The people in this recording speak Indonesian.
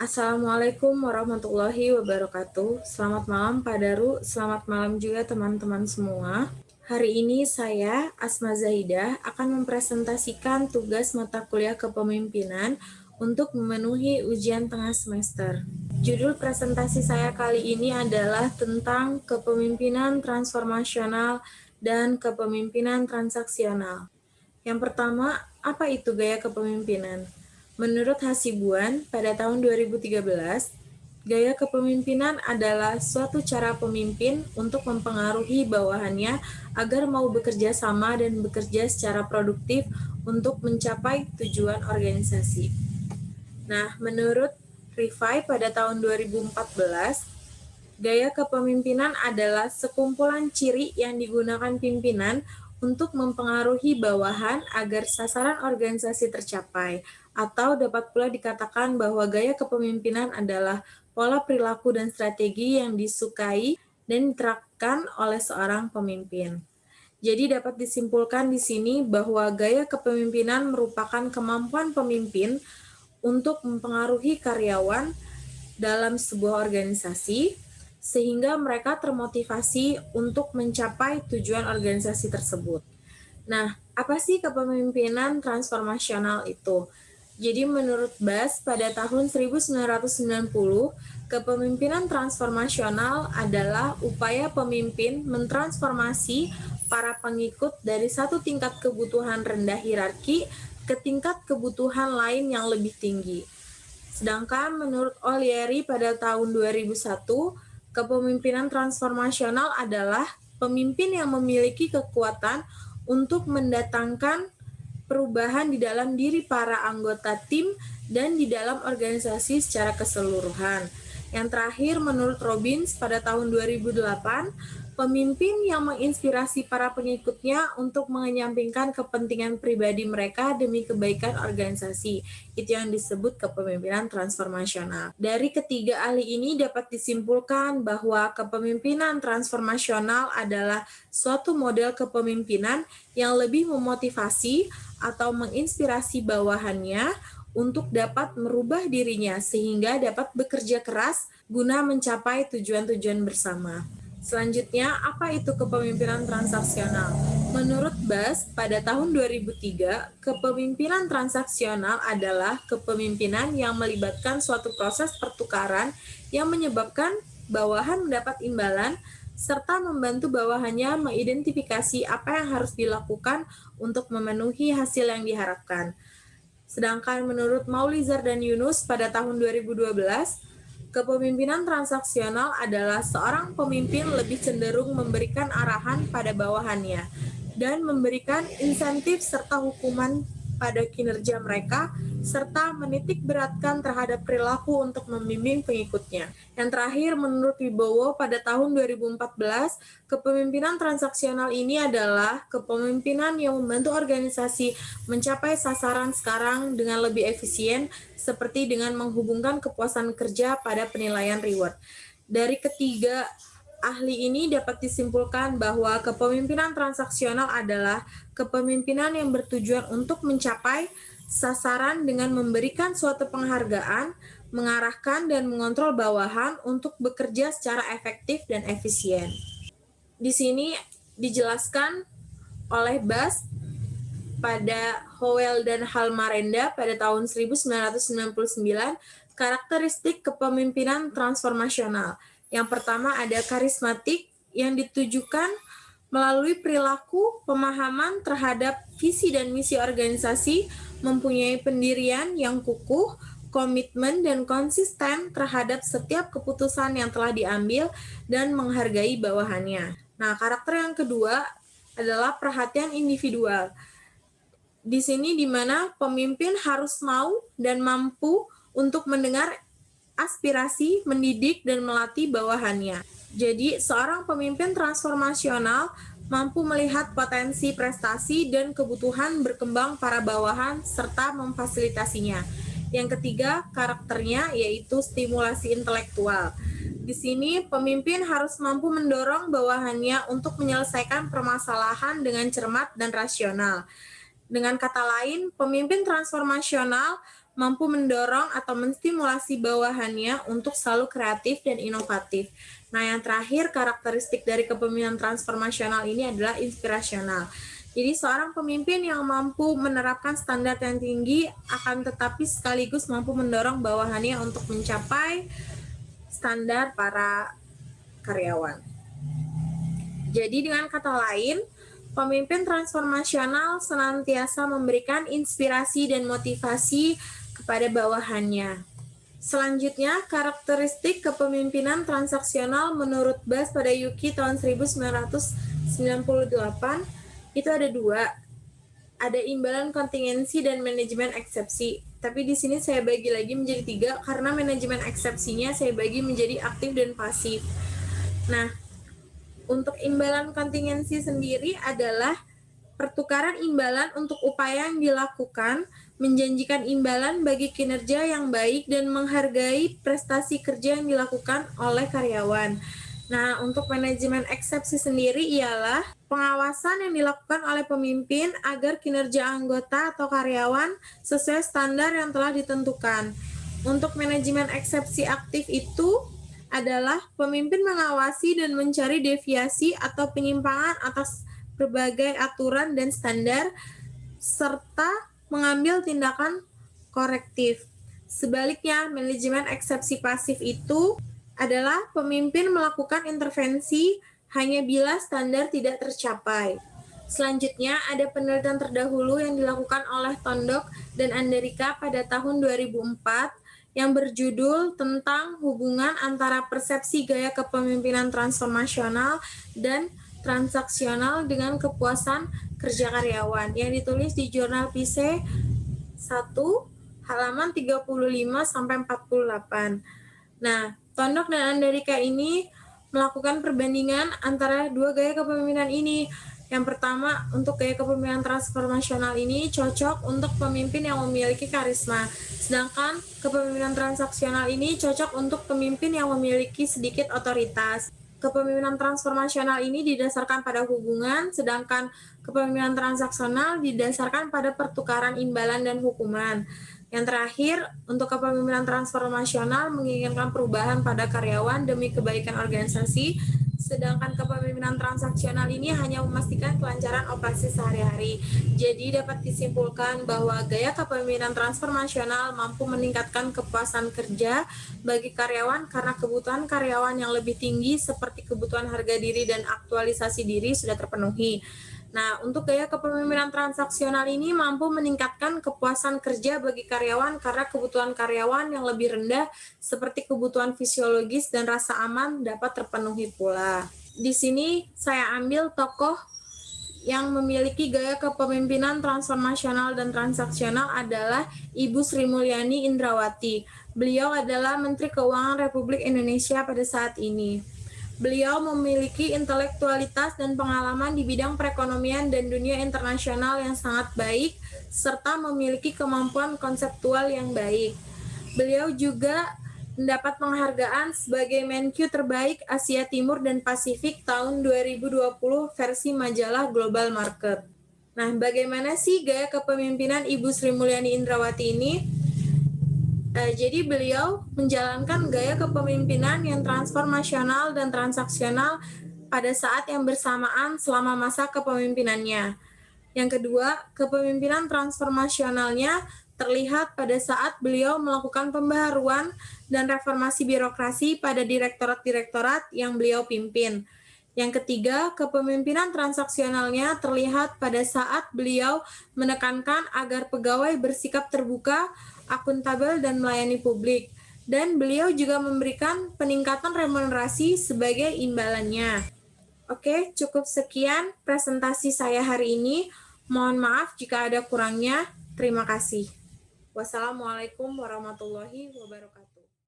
Assalamualaikum warahmatullahi wabarakatuh. Selamat malam Pak Daru, selamat malam juga teman-teman semua. Hari ini saya, Asma Zahidah, akan mempresentasikan tugas mata kuliah kepemimpinan untuk memenuhi ujian tengah semester. Judul presentasi saya kali ini adalah tentang kepemimpinan transformasional dan kepemimpinan transaksional. Yang pertama, apa itu gaya kepemimpinan? Menurut Hasibuan, pada tahun 2013, gaya kepemimpinan adalah suatu cara pemimpin untuk mempengaruhi bawahannya agar mau bekerja sama dan bekerja secara produktif untuk mencapai tujuan organisasi. Nah, menurut Rifai pada tahun 2014, gaya kepemimpinan adalah sekumpulan ciri yang digunakan pimpinan untuk mempengaruhi bawahan agar sasaran organisasi tercapai, atau dapat pula dikatakan bahwa gaya kepemimpinan adalah pola perilaku dan strategi yang disukai dan diterapkan oleh seorang pemimpin. Jadi dapat disimpulkan di sini bahwa gaya kepemimpinan merupakan kemampuan pemimpin untuk mempengaruhi karyawan dalam sebuah organisasi sehingga mereka termotivasi untuk mencapai tujuan organisasi tersebut. Nah, apa sih kepemimpinan transformasional itu? Jadi menurut Bas, pada tahun 1990, kepemimpinan transformasional adalah upaya pemimpin mentransformasi para pengikut dari satu tingkat kebutuhan rendah hierarki ke tingkat kebutuhan lain yang lebih tinggi. Sedangkan menurut Olieri pada tahun 2001, kepemimpinan transformasional adalah pemimpin yang memiliki kekuatan untuk mendatangkan perubahan di dalam diri para anggota tim dan di dalam organisasi secara keseluruhan. Yang terakhir, menurut Robbins pada tahun 2008, pemimpin yang menginspirasi para pengikutnya untuk mengenyampingkan kepentingan pribadi mereka demi kebaikan organisasi. Itu yang disebut kepemimpinan transformasional. Dari ketiga ahli ini dapat disimpulkan bahwa kepemimpinan transformasional adalah suatu model kepemimpinan yang lebih memotivasi atau menginspirasi bawahannya untuk dapat merubah dirinya sehingga dapat bekerja keras guna mencapai tujuan-tujuan bersama. Selanjutnya, apa itu kepemimpinan transaksional? Menurut Bas, pada tahun 2003, kepemimpinan transaksional adalah kepemimpinan yang melibatkan suatu proses pertukaran yang menyebabkan bawahan mendapat imbalan serta membantu bawahannya mengidentifikasi apa yang harus dilakukan untuk memenuhi hasil yang diharapkan. Sedangkan menurut Maulizar dan Yunus pada tahun 2012, kepemimpinan transaksional adalah seorang pemimpin lebih cenderung memberikan arahan pada bawahannya dan memberikan insentif serta hukuman pada kinerja mereka, serta menitik beratkan terhadap perilaku untuk membimbing pengikutnya. Yang terakhir, menurut Wibowo pada tahun 2014, kepemimpinan transaksional ini adalah kepemimpinan yang membantu organisasi mencapai sasaran sekarang dengan lebih efisien, seperti dengan menghubungkan kepuasan kerja pada penilaian reward. Dari ketiga ahli ini dapat disimpulkan bahwa kepemimpinan transaksional adalah kepemimpinan yang bertujuan untuk mencapai sasaran dengan memberikan suatu penghargaan, mengarahkan dan mengontrol bawahan untuk bekerja secara efektif dan efisien. Di sini dijelaskan oleh Bas pada Howell dan Halmarenda pada tahun 1999 karakteristik kepemimpinan transformasional. Yang pertama ada karismatik yang ditujukan melalui perilaku, pemahaman terhadap visi dan misi organisasi, mempunyai pendirian yang kukuh, komitmen dan konsisten terhadap setiap keputusan yang telah diambil dan menghargai bawahannya. Nah, karakter yang kedua adalah perhatian individual. Di sini di mana pemimpin harus mau dan mampu untuk mendengar aspirasi, mendidik, dan melatih bawahannya. Jadi, seorang pemimpin transformasional mampu melihat potensi prestasi dan kebutuhan berkembang para bawahan serta memfasilitasinya. Yang ketiga, karakternya yaitu stimulasi intelektual. Di sini, pemimpin harus mampu mendorong bawahannya untuk menyelesaikan permasalahan dengan cermat dan rasional. Dengan kata lain, pemimpin transformasional mampu mendorong atau menstimulasi bawahannya untuk selalu kreatif dan inovatif. Nah, yang terakhir, karakteristik dari kepemimpinan transformasional ini adalah inspirasional. Jadi, seorang pemimpin yang mampu menerapkan standar yang tinggi akan tetapi sekaligus mampu mendorong bawahannya untuk mencapai standar para karyawan. Jadi, dengan kata lain, pemimpin transformasional senantiasa memberikan inspirasi dan motivasi kepada bawahannya. Selanjutnya, karakteristik kepemimpinan transaksional menurut Bas pada Yuki tahun 1998 itu ada dua. Ada imbalan kontingensi dan manajemen eksepsi. Tapi di sini saya bagi lagi menjadi tiga karena manajemen eksepsinya saya bagi menjadi aktif dan pasif. Nah, untuk imbalan kontingensi sendiri adalah pertukaran imbalan untuk upaya yang dilakukan, menjanjikan imbalan bagi kinerja yang baik dan menghargai prestasi kerja yang dilakukan oleh karyawan. Nah, untuk manajemen eksepsi sendiri ialah pengawasan yang dilakukan oleh pemimpin agar kinerja anggota atau karyawan sesuai standar yang telah ditentukan. Untuk manajemen eksepsi aktif itu adalah pemimpin mengawasi dan mencari deviasi atau penyimpangan atas berbagai aturan dan standar, serta mengambil tindakan korektif. Sebaliknya, manajemen eksepsi pasif itu adalah pemimpin melakukan intervensi hanya bila standar tidak tercapai. Selanjutnya, ada penelitian terdahulu yang dilakukan oleh Tondok dan Andrika pada tahun 2004 yang berjudul tentang hubungan antara persepsi gaya kepemimpinan transformasional dan transaksional dengan kepuasan kerja karyawan yang ditulis di jurnal PISE 1 halaman 35 sampai 48. Nah, Tondok dan Andrika ini melakukan perbandingan antara dua gaya kepemimpinan ini. Yang pertama, untuk gaya kepemimpinan transformasional ini cocok untuk pemimpin yang memiliki karisma. Sedangkan kepemimpinan transaksional ini cocok untuk pemimpin yang memiliki sedikit otoritas. Kepemimpinan transformasional ini didasarkan pada hubungan, sedangkan kepemimpinan transaksional didasarkan pada pertukaran imbalan dan hukuman. Yang terakhir, untuk kepemimpinan transformasional menginginkan perubahan pada karyawan demi kebaikan organisasi, sedangkan kepemimpinan transaksional ini hanya memastikan kelancaran operasi sehari-hari. Jadi dapat disimpulkan bahwa gaya kepemimpinan transformasional mampu meningkatkan kepuasan kerja bagi karyawan karena kebutuhan karyawan yang lebih tinggi seperti kebutuhan harga diri dan aktualisasi diri sudah terpenuhi. Nah, untuk gaya kepemimpinan transaksional ini mampu meningkatkan kepuasan kerja bagi karyawan karena kebutuhan karyawan yang lebih rendah seperti kebutuhan fisiologis dan rasa aman dapat terpenuhi pula. Di sini saya ambil tokoh yang memiliki gaya kepemimpinan transformasional dan transaksional adalah Ibu Sri Mulyani Indrawati. Beliau adalah Menteri Keuangan Republik Indonesia pada saat ini. Beliau memiliki intelektualitas dan pengalaman di bidang perekonomian dan dunia internasional yang sangat baik, serta memiliki kemampuan konseptual yang baik. Beliau juga mendapat penghargaan sebagai Menkyu terbaik Asia Timur dan Pasifik tahun 2020 versi majalah Global Market. Nah, bagaimana sih gaya kepemimpinan Ibu Sri Mulyani Indrawati ini? Jadi beliau menjalankan gaya kepemimpinan yang transformasional dan transaksional pada saat yang bersamaan selama masa kepemimpinannya. Yang kedua, kepemimpinan transformasionalnya terlihat pada saat beliau melakukan pembaharuan dan reformasi birokrasi pada direktorat-direktorat yang beliau pimpin. Yang ketiga, kepemimpinan transaksionalnya terlihat pada saat beliau menekankan agar pegawai bersikap terbuka, akuntabel, dan melayani publik. Dan beliau juga memberikan peningkatan remunerasi sebagai imbalannya. Oke, cukup sekian presentasi saya hari ini. Mohon maaf jika ada kurangnya. Terima kasih. Wassalamualaikum warahmatullahi wabarakatuh.